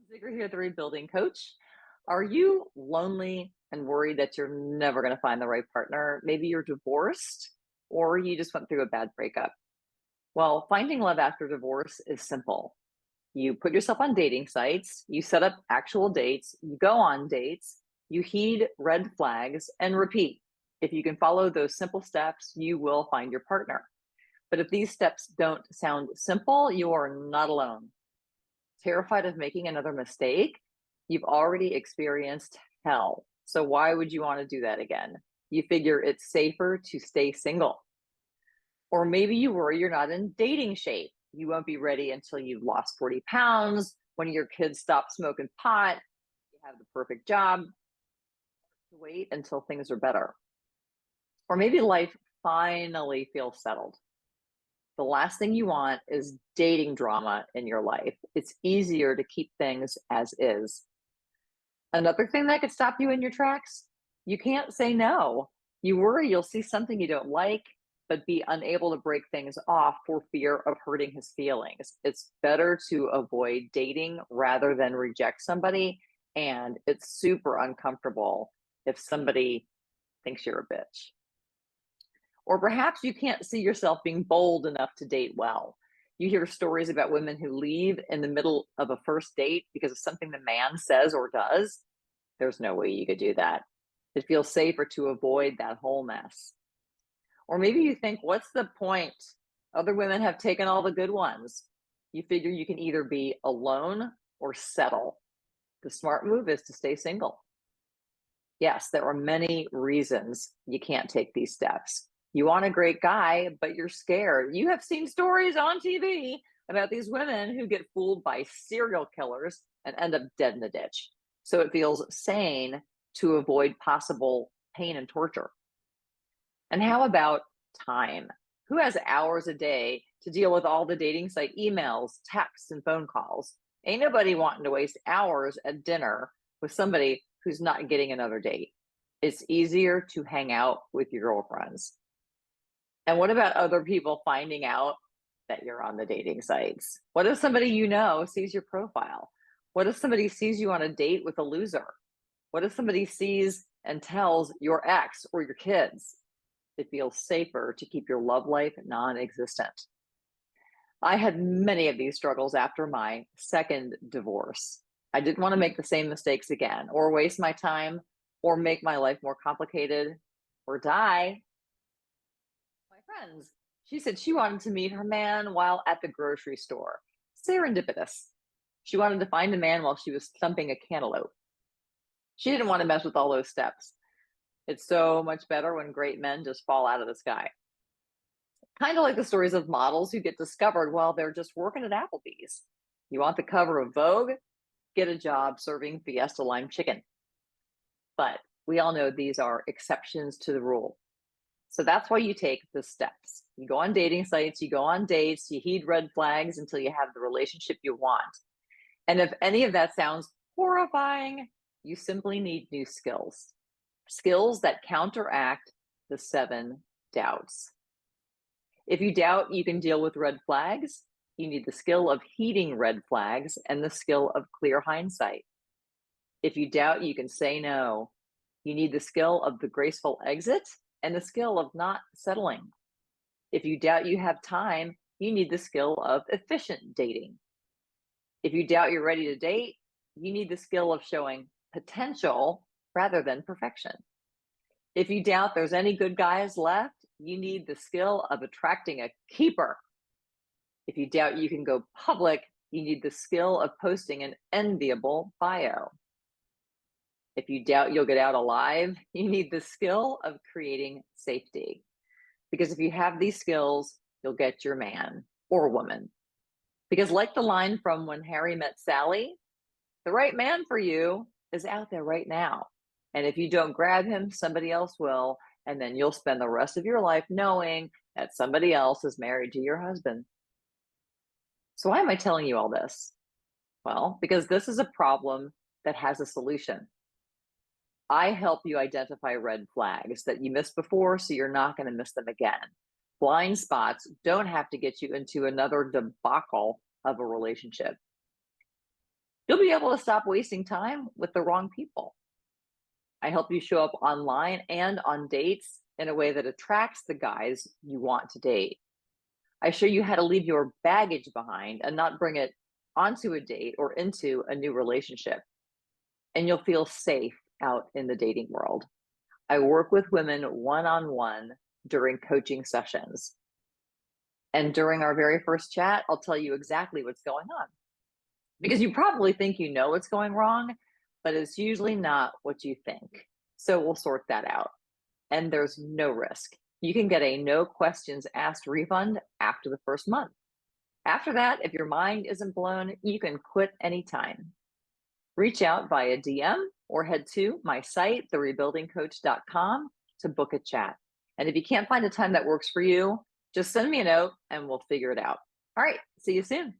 Zigger here, the rebuilding coach. Are you lonely and worried that you're never going to find the right partner? Maybe you're divorced or you just went through a bad breakup. Well, finding love after divorce is simple. You put yourself on dating sites, you set up actual dates, you go on dates, you heed red flags, and repeat. If you can follow those simple steps, you will find your partner. But if these steps don't sound simple, you are not alone. Terrified of making another mistake? You've already experienced hell. So why would you want to do that again? You figure it's safer to stay single. Or maybe you worry you're not in dating shape. You won't be ready until you've lost 40 pounds, one of your kids stops smoking pot, you have the perfect job, to wait until things are better. Or maybe life finally feels settled. The last thing you want is dating drama in your life. It's easier to keep things as is. Another thing that could stop you in your tracks, you can't say no. You worry you'll see something you don't like, but be unable to break things off for fear of hurting his feelings. It's better to avoid dating rather than reject somebody. And it's super uncomfortable if somebody thinks you're a bitch. Or perhaps you can't see yourself being bold enough to date well. You hear stories about women who leave in the middle of a first date because of something the man says or does. There's no way you could do that. It feels safer to avoid that whole mess. Or maybe you think, what's the point? Other women have taken all the good ones. You figure you can either be alone or settle. The smart move is to stay single. Yes, there are many reasons you can't take these steps. You want a great guy, but you're scared. You have seen stories on TV about these women who get fooled by serial killers and end up dead in a ditch. So it feels sane to avoid possible pain and torture. And how about time? Who has hours a day to deal with all the dating site emails, texts, and phone calls? Ain't nobody wanting to waste hours at dinner with somebody who's not getting another date. It's easier to hang out with your girlfriends. And what about other people finding out that you're on the dating sites? What if somebody you know sees your profile? What if somebody sees you on a date with a loser? What if somebody sees and tells your ex or your kids? It feels safer to keep your love life non-existent. I had many of these struggles after my second divorce. I didn't want to make the same mistakes again, or waste my time, or make my life more complicated, or die. My friends, she said she wanted to meet her man while at the grocery store. Serendipitous. She wanted to find a man while she was thumping a cantaloupe. She didn't want to mess with all those steps. It's so much better when great men just fall out of the sky. Kind of like the stories of models who get discovered while they're just working at Applebee's. You want the cover of Vogue? Get a job serving Fiesta Lime chicken. But we all know these are exceptions to the rule. So that's why you take the steps. You go on dating sites, you go on dates, you heed red flags until you have the relationship you want. And if any of that sounds horrifying, you simply need new skills. Skills that counteract the 7 doubts. If you doubt you can deal with red flags, you need the skill of heeding red flags and the skill of clear hindsight. If you doubt you can say no, you need the skill of the graceful exit and the skill of not settling. If you doubt you have time, you need the skill of efficient dating. If you doubt you're ready to date, you need the skill of showing potential rather than perfection. If you doubt there's any good guys left, you need the skill of attracting a keeper. If you doubt you can go public, you need the skill of posting an enviable bio. If you doubt you'll get out alive, you need the skill of creating safety. Because if you have these skills, you'll get your man or woman. Because like the line from When Harry Met Sally, the right man for you is out there right now. And if you don't grab him, somebody else will. And then you'll spend the rest of your life knowing that somebody else is married to your husband. So why am I telling you all this? Well, because this is a problem that has a solution. I help you identify red flags that you missed before so you're not going to miss them again. Blind spots don't have to get you into another debacle of a relationship. You'll be able to stop wasting time with the wrong people. I help you show up online and on dates in a way that attracts the guys you want to date. I show you how to leave your baggage behind and not bring it onto a date or into a new relationship. And you'll feel safe out in the dating world. I work with women one on one during coaching sessions. And during our very first chat, I'll tell you exactly what's going on because you probably think you know what's going wrong, but it's usually not what you think. So we'll sort that out. And there's no risk. You can get a no questions asked refund after the first month. After that, if your mind isn't blown, you can quit anytime. Reach out via DM or head to my site, therebuildingcoach.com, to book a chat. And if you can't find a time that works for you, just send me a note and we'll figure it out. All right, see you soon.